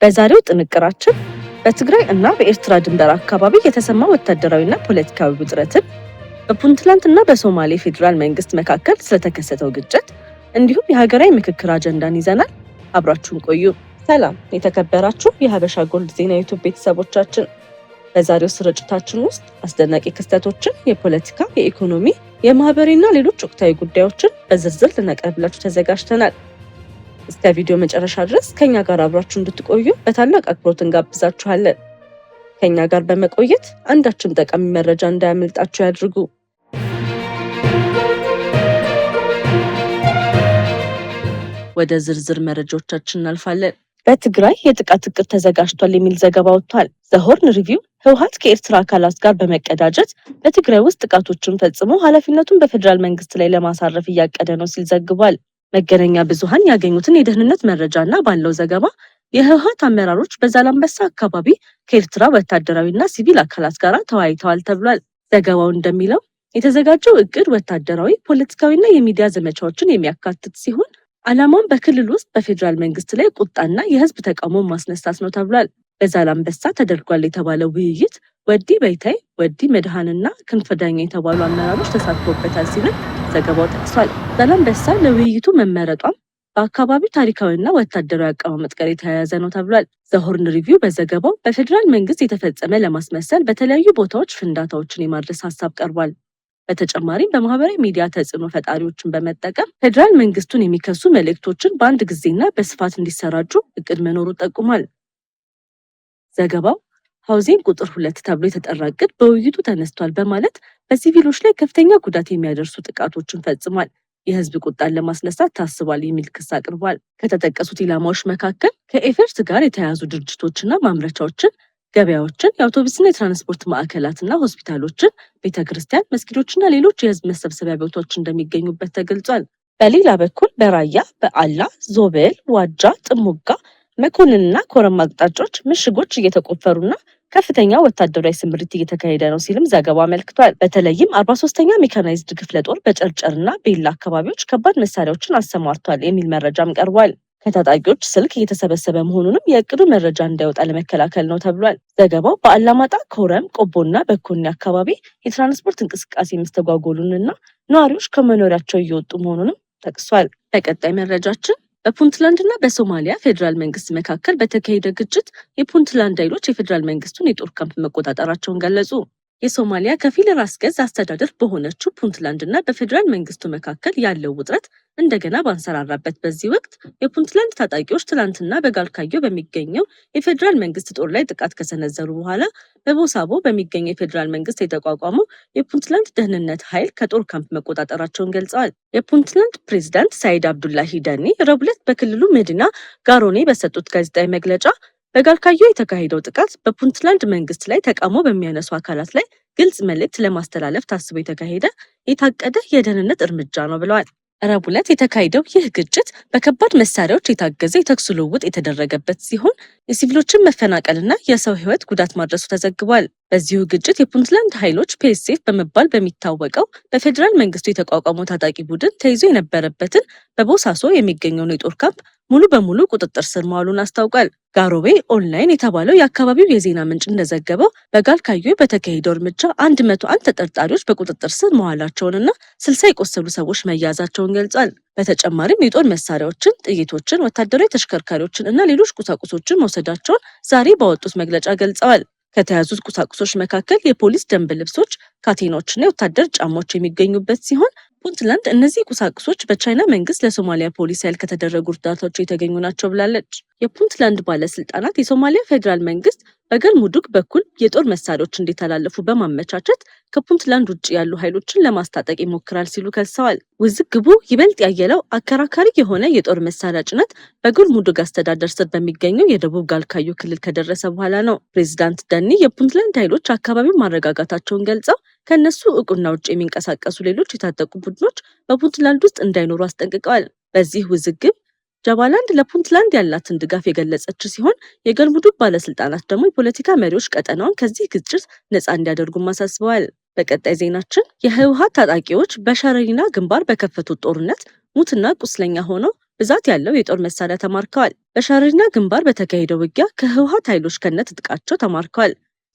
በዛሬው ጥንቅራችን በትግራይ እና በኤርትራ ድንበር አካባቢ የተሰማ ወታደራዊና ፖለቲካዊ ውጥረትን፣ በፑንትላንድ እና በሶማሌ ፌዴራል መንግስት መካከል ስለተከሰተው ግጭት እንዲሁም የሀገራዊ ምክክር አጀንዳን ይዘናል። አብራችሁን ቆዩ። ሰላም የተከበራችሁ የሀበሻ ጎልድ ዜና ዩቲዩብ ቤተሰቦቻችን፣ በዛሬው ስርጭታችን ውስጥ አስደናቂ ክስተቶችን፣ የፖለቲካ፣ የኢኮኖሚ፣ የማህበራዊና ሌሎች ወቅታዊ ጉዳዮችን በዝርዝር ልናቀርብላችሁ ተዘጋጅተናል። እስከ ቪዲዮ መጨረሻ ድረስ ከኛ ጋር አብራችሁ እንድትቆዩ በታላቅ አክብሮት እንጋብዛችኋለን። ከኛ ጋር በመቆየት አንዳችም ጠቃሚ መረጃ እንዳያመልጣችሁ ያድርጉ። ወደ ዝርዝር መረጃዎቻችን እናልፋለን። በትግራይ የጥቃት እቅድ ተዘጋጅቷል የሚል ዘገባ ወጥቷል። ዘሆርን ሪቪው ህወሓት ከኤርትራ አካላት ጋር በመቀዳጀት በትግራይ ውስጥ ጥቃቶችን ፈጽሞ ኃላፊነቱን በፌዴራል መንግስት ላይ ለማሳረፍ እያቀደ ነው ሲል ዘግቧል። መገናኛ ብዙሃን ያገኙትን የደህንነት መረጃና ባለው ዘገባ የህወሓት አመራሮች በዛላምበሳ አካባቢ ከኤርትራ ወታደራዊና ሲቪል አካላት ጋር ተወያይተዋል ተብሏል። ዘገባው እንደሚለው የተዘጋጀው እቅድ ወታደራዊ፣ ፖለቲካዊና የሚዲያ ዘመቻዎችን የሚያካትት ሲሆን ዓላማውን በክልል ውስጥ በፌዴራል መንግስት ላይ ቁጣና የህዝብ ተቃውሞ ማስነሳት ነው ተብሏል። በዛላምበሳ ተደርጓል የተባለው ውይይት ወዲ በይታይ፣ ወዲ መድሃንና ክንፈ ዳኛ የተባሉ አመራሮች ተሳትፎበታል ሲልም ዘገባው ጠቅሷል። ዛላምበሳ ለውይይቱ መመረጧም በአካባቢው ታሪካዊና ወታደራዊ አቀማመጥ ጋር የተያያዘ ነው ተብሏል። ዘሆርን ሪቪው በዘገባው በፌዴራል መንግስት የተፈጸመ ለማስመሰል በተለያዩ ቦታዎች ፍንዳታዎችን የማድረስ ሀሳብ ቀርቧል። በተጨማሪም በማህበራዊ ሚዲያ ተጽዕኖ ፈጣሪዎችን በመጠቀም ፌዴራል መንግስቱን የሚከሱ መልእክቶችን በአንድ ጊዜና በስፋት እንዲሰራጩ እቅድ መኖሩ ጠቁሟል። ዘገባው ሃውዚንግ ቁጥር 2 ተብሎ የተጠራ እቅድ በውይይቱ ተነስቷል በማለት በሲቪሎች ላይ ከፍተኛ ጉዳት የሚያደርሱ ጥቃቶችን ፈጽሟል፣ የህዝብ ቁጣን ለማስነሳት ታስቧል የሚል ክስ አቅርቧል። ከተጠቀሱት ኢላማዎች መካከል ከኤፈርት ጋር የተያያዙ ድርጅቶችና ማምረቻዎችን፣ ገበያዎችን፣ የአውቶቡስና የትራንስፖርት ማዕከላትና ሆስፒታሎችን፣ ቤተክርስቲያን፣ መስጊዶችና ሌሎች የህዝብ መሰብሰቢያ ቦታዎች እንደሚገኙበት ተገልጿል። በሌላ በኩል በራያ፣ በአላ፣ ዞቤል፣ ዋጃ፣ ጥሙጋ፣ መኮንንና ኮረም አቅጣጫዎች ምሽጎች እየተቆፈሩና ከፍተኛ ወታደራዊ ስምሪት እየተካሄደ ነው ሲልም ዘገባው አመልክቷል። በተለይም 43ኛ ሜካናይዝድ ክፍለ ጦር በጨርጨርና ቤላ አካባቢዎች ከባድ መሳሪያዎችን አሰማርቷል የሚል መረጃም ቀርቧል። ከታጣቂዎች ስልክ እየተሰበሰበ መሆኑንም የእቅዱ መረጃ እንዳይወጣ ለመከላከል ነው ተብሏል። ዘገባው በአላማጣ፣ ኮረም፣ ቆቦና በኮኒ አካባቢ የትራንስፖርት እንቅስቃሴ መስተጓጎሉንና ነዋሪዎች ከመኖሪያቸው እየወጡ መሆኑንም ጠቅሷል። በቀጣይ መረጃችን በፑንትላንድ እና በሶማሊያ ፌዴራል መንግስት መካከል በተካሄደ ግጭት የፑንትላንድ ኃይሎች የፌዴራል መንግስቱን የጦር ካምፕ መቆጣጠራቸውን ገለጹ። የሶማሊያ ከፊል ራስ ገዝ አስተዳደር በሆነችው ፑንትላንድ እና በፌዴራል መንግስቱ መካከል ያለው ውጥረት እንደገና ባንሰራራበት በዚህ ወቅት የፑንትላንድ ታጣቂዎች ትላንትና በጋልካዮ በሚገኘው የፌዴራል መንግስት ጦር ላይ ጥቃት ከሰነዘሩ በኋላ በቦሳቦ በሚገኘው የፌዴራል መንግስት የተቋቋመው የፑንትላንድ ደህንነት ኃይል ከጦር ካምፕ መቆጣጠራቸውን ገልጸዋል። የፑንትላንድ ፕሬዚዳንት ሳይድ አብዱላሂ ዳኒ ረቡዕ ዕለት በክልሉ መዲና ጋሮኔ በሰጡት ጋዜጣዊ መግለጫ በጋልካዮ የተካሄደው ጥቃት በፑንትላንድ መንግስት ላይ ተቃውሞ በሚያነሱ አካላት ላይ ግልጽ መልእክት ለማስተላለፍ ታስቦ የተካሄደ የታቀደ የደህንነት እርምጃ ነው ብለዋል። ረቡዕ ዕለት የተካሄደው ይህ ግጭት በከባድ መሳሪያዎች የታገዘ የተኩስ ልውውጥ የተደረገበት ሲሆን የሲቪሎችን መፈናቀልና የሰው ህይወት ጉዳት ማድረሱ ተዘግቧል። በዚሁ ግጭት የፑንትላንድ ኃይሎች ፒኤስኤፍ በመባል በሚታወቀው በፌዴራል መንግስቱ የተቋቋመው ታጣቂ ቡድን ተይዞ የነበረበትን በቦሳሶ የሚገኘውን የጦር ካምፕ ሙሉ በሙሉ ቁጥጥር ስር መዋሉን አስታውቋል። ጋሮዌ ኦንላይን የተባለው የአካባቢው የዜና ምንጭ እንደዘገበው በጋልካዮ በተካሄደው እርምጃ 101 ተጠርጣሪዎች በቁጥጥር ስር መዋላቸውንና 60 የቆሰሉ ሰዎች መያዛቸውን ገልጿል። በተጨማሪም የጦር መሳሪያዎችን፣ ጥይቶችን፣ ወታደራዊ ተሽከርካሪዎችን እና ሌሎች ቁሳቁሶችን መውሰዳቸውን ዛሬ ባወጡት መግለጫ ገልጸዋል። ከተያዙት ቁሳቁሶች መካከል የፖሊስ ደንብ ልብሶች፣ ካቴናዎችና የወታደር ጫማዎች የሚገኙበት ሲሆን ፑንትላንድ እነዚህ ቁሳቁሶች በቻይና መንግስት ለሶማሊያ ፖሊስ ኃይል ከተደረጉ እርዳታዎች የተገኙ ናቸው ብላለች። የፑንትላንድ ባለስልጣናት የሶማሊያ ፌዴራል መንግስት በገልሙዱግ በኩል የጦር መሳሪያዎች እንዲተላለፉ በማመቻቸት ከፑንትላንድ ውጭ ያሉ ኃይሎችን ለማስታጠቅ ይሞክራል ሲሉ ከሰዋል። ውዝግቡ ይበልጥ ያየለው አከራካሪ የሆነ የጦር መሳሪያ ጭነት በገልሙዱግ አስተዳደር ስር በሚገኘው የደቡብ ጋልካዮ ክልል ከደረሰ በኋላ ነው። ፕሬዚዳንት ዳኒ የፑንትላንድ ኃይሎች አካባቢውን ማረጋጋታቸውን ገልጸው ከነሱ እውቅና ውጭ የሚንቀሳቀሱ ሌሎች የታጠቁ ቡድኖች በፑንትላንድ ውስጥ እንዳይኖሩ አስጠንቅቀዋል። በዚህ ውዝግብ ጃባላንድ ለፑንትላንድ ያላትን ድጋፍ የገለጸች ሲሆን የገልሙዱግ ባለስልጣናት ደግሞ የፖለቲካ መሪዎች ቀጠናውን ከዚህ ግጭት ነፃ እንዲያደርጉም አሳስበዋል። በቀጣይ ዜናችን የህወሓት ታጣቂዎች በሸረሪና ግንባር በከፈቱት ጦርነት ሙትና ቁስለኛ ሆነው ብዛት ያለው የጦር መሳሪያ ተማርከዋል። በሻረሪና ግንባር በተካሄደው ውጊያ ከህወሓት ኃይሎች ከነትጥቃቸው ተማርከዋል።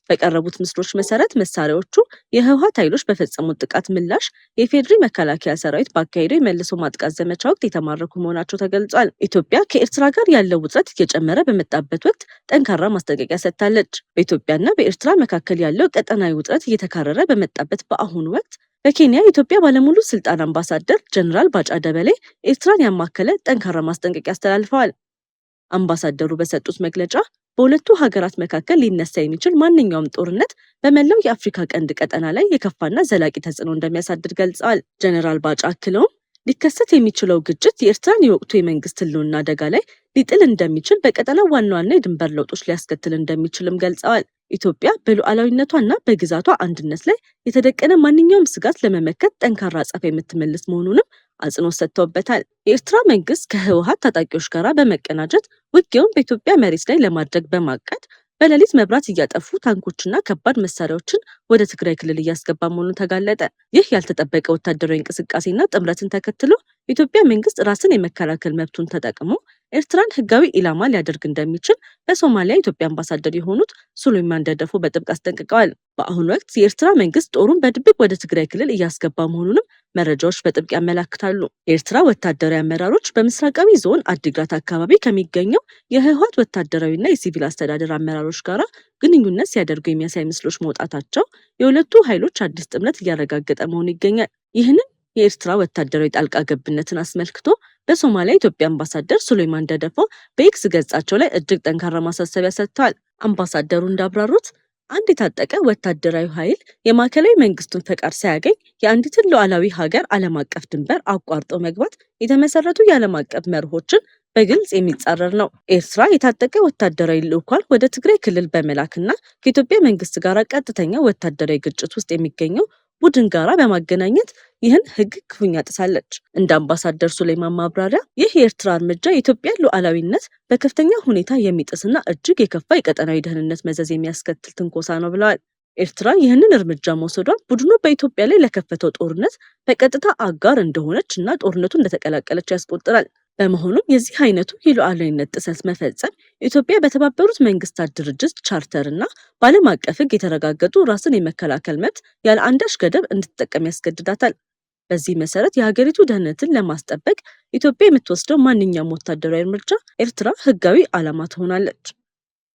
በቀረቡት ምስሎች መሰረት መሳሪያዎቹ የህወሓት ኃይሎች በፈጸሙት ጥቃት ምላሽ የፌድሪ መከላከያ ሰራዊት ባካሄደው የመልሶ ማጥቃት ዘመቻ ወቅት የተማረኩ መሆናቸው ተገልጿል። ኢትዮጵያ ከኤርትራ ጋር ያለው ውጥረት እየጨመረ በመጣበት ወቅት ጠንካራ ማስጠንቀቂያ ሰጥታለች። በኢትዮጵያና በኤርትራ መካከል ያለው ቀጠናዊ ውጥረት እየተካረረ በመጣበት በአሁኑ ወቅት በኬንያ የኢትዮጵያ ባለሙሉ ስልጣን አምባሳደር ጀነራል ባጫ ደበሌ ኤርትራን ያማከለ ጠንካራ ማስጠንቀቂያ አስተላልፈዋል። አምባሳደሩ በሰጡት መግለጫ በሁለቱ ሀገራት መካከል ሊነሳ የሚችል ማንኛውም ጦርነት በመላው የአፍሪካ ቀንድ ቀጠና ላይ የከፋና ዘላቂ ተጽዕኖ እንደሚያሳድር ገልጸዋል። ጀነራል ባጫ አክለውም ሊከሰት የሚችለው ግጭት የኤርትራን የወቅቱ የመንግስት ህልውና አደጋ ላይ ሊጥል እንደሚችል፣ በቀጠናው ዋና ዋና የድንበር ለውጦች ሊያስከትል እንደሚችልም ገልጸዋል። ኢትዮጵያ በሉዓላዊነቷና በግዛቷ አንድነት ላይ የተደቀነ ማንኛውም ስጋት ለመመከት ጠንካራ አጸፋ የምትመልስ መሆኑንም አጽንኦት ሰጥተውበታል። የኤርትራ መንግስት ከህወሓት ታጣቂዎች ጋር በመቀናጀት ውጊያውን በኢትዮጵያ መሬት ላይ ለማድረግ በማቀድ በሌሊት መብራት እያጠፉ ታንኮችና ከባድ መሳሪያዎችን ወደ ትግራይ ክልል እያስገባ መሆኑ ተጋለጠ። ይህ ያልተጠበቀ ወታደራዊ እንቅስቃሴና ጥምረትን ተከትሎ የኢትዮጵያ መንግስት ራስን የመከላከል መብቱን ተጠቅሞ ኤርትራን ህጋዊ ኢላማ ሊያደርግ እንደሚችል በሶማሊያ ኢትዮጵያ አምባሳደር የሆኑት ሱሌማን ደደፎ በጥብቅ አስጠንቅቀዋል። በአሁኑ ወቅት የኤርትራ መንግስት ጦሩን በድብቅ ወደ ትግራይ ክልል እያስገባ መሆኑንም መረጃዎች በጥብቅ ያመላክታሉ። የኤርትራ ወታደራዊ አመራሮች በምስራቃዊ ዞን አዲግራት አካባቢ ከሚገኘው የህወሓት ወታደራዊና የሲቪል አስተዳደር አመራሮች ጋር ግንኙነት ሲያደርጉ የሚያሳይ ምስሎች መውጣታቸው የሁለቱ ኃይሎች አዲስ ጥምረት እያረጋገጠ መሆኑ ይገኛል። ይህንን የኤርትራ ወታደራዊ ጣልቃ ገብነትን አስመልክቶ በሶማሊያ ኢትዮጵያ አምባሳደር ሱሌማን ደደፎ በኤክስ ገጻቸው ላይ እጅግ ጠንካራ ማሳሰቢያ ሰጥተዋል። አምባሳደሩ እንዳብራሩት አንድ የታጠቀ ወታደራዊ ኃይል የማዕከላዊ መንግስቱን ፈቃድ ሳያገኝ የአንዲትን ሉዓላዊ ሀገር ዓለም አቀፍ ድንበር አቋርጦ መግባት የተመሰረቱ የዓለም አቀፍ መርሆችን በግልጽ የሚጻረር ነው። ኤርትራ የታጠቀ ወታደራዊ ልዑካን ወደ ትግራይ ክልል በመላክና ከኢትዮጵያ መንግስት ጋር ቀጥተኛ ወታደራዊ ግጭት ውስጥ የሚገኘው ቡድን ጋራ በማገናኘት ይህን ህግ ክፉኛ ጥሳለች። እንደ አምባሳደር ሱሌማን ማብራሪያ ይህ የኤርትራ እርምጃ የኢትዮጵያን ሉዓላዊነት በከፍተኛ ሁኔታ የሚጥስና እጅግ የከፋ የቀጠናዊ ደህንነት መዘዝ የሚያስከትል ትንኮሳ ነው ብለዋል። ኤርትራ ይህንን እርምጃ መውሰዷ ቡድኑ በኢትዮጵያ ላይ ለከፈተው ጦርነት በቀጥታ አጋር እንደሆነች እና ጦርነቱ እንደተቀላቀለች ያስቆጥራል። በመሆኑም የዚህ አይነቱ የሉዓላዊነት ጥሰት መፈጸም ኢትዮጵያ በተባበሩት መንግስታት ድርጅት ቻርተር እና በዓለም አቀፍ ህግ የተረጋገጡ ራስን የመከላከል መብት ያለ አንዳች ገደብ እንድትጠቀም ያስገድዳታል። በዚህ መሰረት የሀገሪቱ ደህንነትን ለማስጠበቅ ኢትዮጵያ የምትወስደው ማንኛውም ወታደራዊ እርምጃ ኤርትራ ህጋዊ ዓላማ ትሆናለች።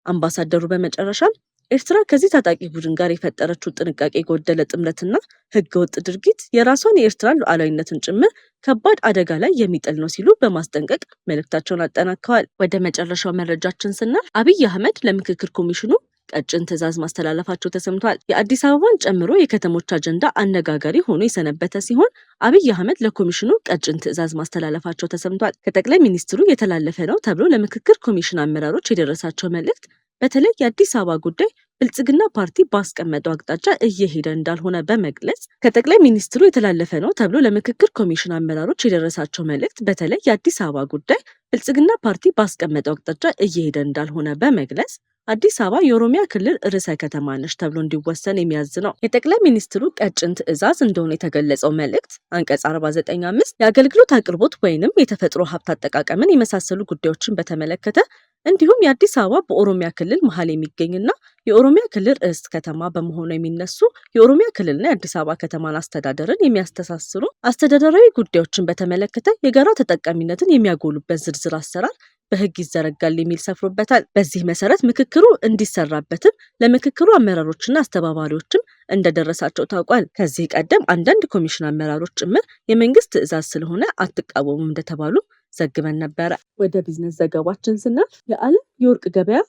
አምባሳደሩ በመጨረሻም ኤርትራ ከዚህ ታጣቂ ቡድን ጋር የፈጠረችው ጥንቃቄ የጎደለ ጥምረትና ህገወጥ ድርጊት የራሷን የኤርትራን ሉዓላዊነትን ጭምር ከባድ አደጋ ላይ የሚጥል ነው ሲሉ በማስጠንቀቅ መልእክታቸውን አጠናክረዋል። ወደ መጨረሻው መረጃችን ስናልፍ አብይ አህመድ ለምክክር ኮሚሽኑ ቀጭን ትዕዛዝ ማስተላለፋቸው ተሰምቷል። የአዲስ አበባን ጨምሮ የከተሞች አጀንዳ አነጋጋሪ ሆኖ የሰነበተ ሲሆን አብይ አህመድ ለኮሚሽኑ ቀጭን ትዕዛዝ ማስተላለፋቸው ተሰምቷል። ከጠቅላይ ሚኒስትሩ የተላለፈ ነው ተብሎ ለምክክር ኮሚሽን አመራሮች የደረሳቸው መልእክት በተለይ የአዲስ አበባ ጉዳይ ብልጽግና ፓርቲ ባስቀመጠው አቅጣጫ እየሄደ እንዳልሆነ በመግለጽ ከጠቅላይ ሚኒስትሩ የተላለፈ ነው ተብሎ ለምክክር ኮሚሽን አመራሮች የደረሳቸው መልእክት በተለይ የአዲስ አበባ ጉዳይ ብልጽግና ፓርቲ ባስቀመጠው አቅጣጫ እየሄደ እንዳልሆነ በመግለጽ አዲስ አበባ የኦሮሚያ ክልል ርዕሰ ከተማ ነች ተብሎ እንዲወሰን የሚያዝ ነው። የጠቅላይ ሚኒስትሩ ቀጭን ትዕዛዝ እንደሆነ የተገለጸው መልእክት አንቀጽ 49(5) የአገልግሎት አቅርቦት ወይንም የተፈጥሮ ሀብት አጠቃቀምን የመሳሰሉ ጉዳዮችን በተመለከተ እንዲሁም የአዲስ አበባ በኦሮሚያ ክልል መሀል የሚገኝና የኦሮሚያ ክልል ርዕሰ ከተማ በመሆኑ የሚነሱ የኦሮሚያ ክልልና የአዲስ አበባ ከተማን አስተዳደርን የሚያስተሳስሩ አስተዳደራዊ ጉዳዮችን በተመለከተ የጋራ ተጠቃሚነትን የሚያጎሉበት ዝርዝር አሰራር በህግ ይዘረጋል የሚል ሰፍሮበታል። በዚህ መሰረት ምክክሩ እንዲሰራበትም ለምክክሩ አመራሮችና አስተባባሪዎችም እንደደረሳቸው ታውቋል። ከዚህ ቀደም አንዳንድ ኮሚሽን አመራሮች ጭምር የመንግስት ትዕዛዝ ስለሆነ አትቃወሙም እንደተባሉ ዘግበን ነበረ። ወደ ቢዝነስ ዘገባችን ስናልፍ የዓለም የወርቅ ገበያ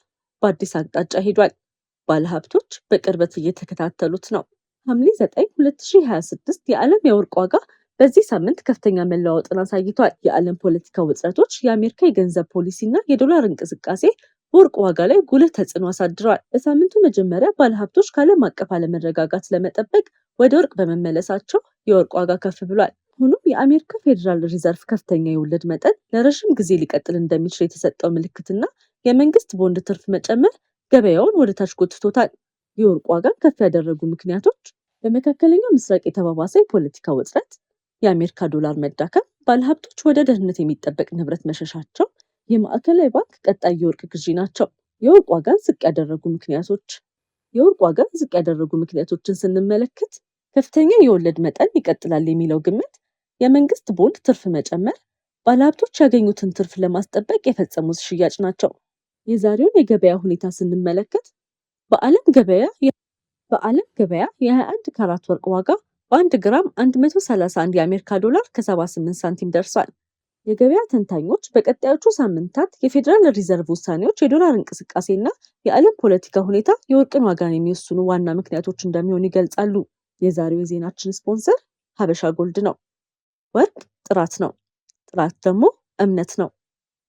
በአዲስ አቅጣጫ ሄዷል። ባለሀብቶች በቅርበት እየተከታተሉት ነው። ሐምሌ 9 2026 የዓለም የወርቅ ዋጋ በዚህ ሳምንት ከፍተኛ መለዋወጥን አሳይቷል። የዓለም ፖለቲካ ውጥረቶች፣ የአሜሪካ የገንዘብ ፖሊሲና የዶላር እንቅስቃሴ በወርቅ ዋጋ ላይ ጉልህ ተጽዕኖ አሳድረዋል። በሳምንቱ መጀመሪያ ባለሀብቶች ከዓለም አቀፍ አለመረጋጋት ለመጠበቅ ወደ ወርቅ በመመለሳቸው የወርቅ ዋጋ ከፍ ብሏል። ሆኖም የአሜሪካ ፌዴራል ሪዘርቭ ከፍተኛ የወለድ መጠን ለረዥም ጊዜ ሊቀጥል እንደሚችል የተሰጠው ምልክትና የመንግስት ቦንድ ትርፍ መጨመር ገበያውን ወደ ታች ጎትቶታል። የወርቅ ዋጋን ከፍ ያደረጉ ምክንያቶች በመካከለኛው ምስራቅ የተባባሰ የፖለቲካ ውጥረት፣ የአሜሪካ ዶላር መዳከም፣ ባለሀብቶች ወደ ደህንነት የሚጠበቅ ንብረት መሸሻቸው፣ የማዕከላዊ ባንክ ቀጣይ የወርቅ ግዢ ናቸው። የወርቅ ዋጋን ዝቅ ያደረጉ ምክንያቶችን ስንመለከት ከፍተኛ የወለድ መጠን ይቀጥላል የሚለው ግምት፣ የመንግስት ቦንድ ትርፍ መጨመር፣ ባለሀብቶች ያገኙትን ትርፍ ለማስጠበቅ የፈጸሙት ሽያጭ ናቸው። የዛሬውን የገበያ ሁኔታ ስንመለከት በዓለም ገበያ የ21 ካራት ወርቅ ዋጋ በ1 ግራም 131 የአሜሪካ ዶላር ከ78 ሳንቲም ደርሷል። የገበያ ተንታኞች በቀጣዮቹ ሳምንታት የፌዴራል ሪዘርቭ ውሳኔዎች፣ የዶላር እንቅስቃሴና የዓለም ፖለቲካ ሁኔታ የወርቅን ዋጋን የሚወስኑ ዋና ምክንያቶች እንደሚሆኑ ይገልጻሉ። የዛሬው የዜናችን ስፖንሰር ሀበሻ ጎልድ ነው። ወርቅ ጥራት ነው፣ ጥራት ደግሞ እምነት ነው።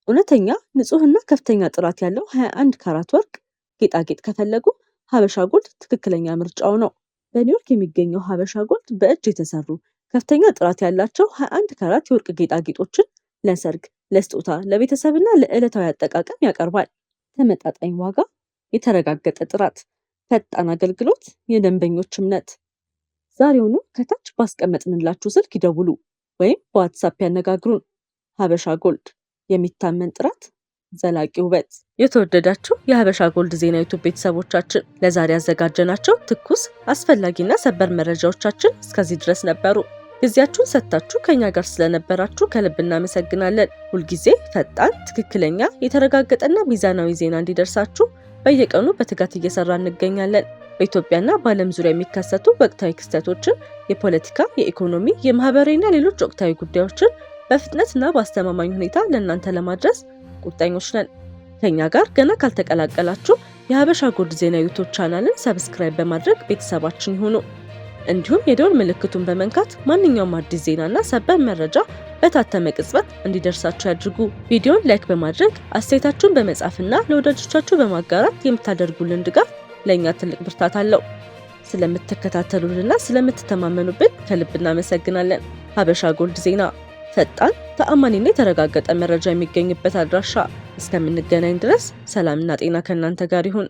እውነተኛ ንጹህና ከፍተኛ ጥራት ያለው 21 ካራት ወርቅ ጌጣጌጥ ከፈለጉ ሀበሻ ጎልድ ትክክለኛ ምርጫው ነው። በኒውዮርክ የሚገኘው ሀበሻ ጎልድ በእጅ የተሰሩ ከፍተኛ ጥራት ያላቸው 21 ካራት የወርቅ ጌጣጌጦችን ለሰርግ፣ ለስጦታ፣ ለቤተሰብና ለዕለታዊ አጠቃቀም ያቀርባል። ተመጣጣኝ ዋጋ፣ የተረጋገጠ ጥራት፣ ፈጣን አገልግሎት፣ የደንበኞች እምነት። ዛሬውኑ ከታች ባስቀመጥንላችሁ ስልክ ይደውሉ ወይም በዋትሳፕ ያነጋግሩን። ሀበሻ ጎልድ፣ የሚታመን ጥራት፣ ዘላቂ ውበት። የተወደዳችሁ የሀበሻ ጎልድ ዜና ዩቲዩብ ቤተሰቦቻችን ለዛሬ ያዘጋጀናቸው ትኩስ አስፈላጊና ሰበር መረጃዎቻችን እስከዚህ ድረስ ነበሩ። ጊዜያችሁን ሰጥታችሁ ከኛ ጋር ስለነበራችሁ ከልብ እናመሰግናለን። ሁልጊዜ ፈጣን፣ ትክክለኛ፣ የተረጋገጠና ሚዛናዊ ዜና እንዲደርሳችሁ በየቀኑ በትጋት እየሰራ እንገኛለን። በኢትዮጵያና በዓለም ዙሪያ የሚከሰቱ ወቅታዊ ክስተቶችን፣ የፖለቲካ፣ የኢኮኖሚ፣ የማህበራዊና ሌሎች ወቅታዊ ጉዳዮችን በፍጥነትና በአስተማማኝ ሁኔታ ለእናንተ ለማድረስ ቁርጠኞች ነን። ከኛ ጋር ገና ካልተቀላቀላችሁ የሀበሻ ጎልድ ዜና ዩቲዩብ ቻናልን ሰብስክራይብ በማድረግ ቤተሰባችን ይሁኑ። እንዲሁም የደወል ምልክቱን በመንካት ማንኛውም አዲስ ዜናና ሰበር መረጃ በታተመ ቅጽበት እንዲደርሳችሁ ያድርጉ። ቪዲዮን ላይክ በማድረግ አስተያየታችሁን በመጻፍና ለወዳጆቻችሁ በማጋራት የምታደርጉልን ድጋፍ ለእኛ ትልቅ ብርታት አለው። ስለምትከታተሉንና ስለምትተማመኑብን ከልብ እናመሰግናለን። ሀበሻ ጎልድ ዜና፣ ፈጣን፣ ተአማኒና የተረጋገጠ መረጃ የሚገኝበት አድራሻ። እስከምንገናኝ ድረስ ሰላምና ጤና ከእናንተ ጋር ይሁን።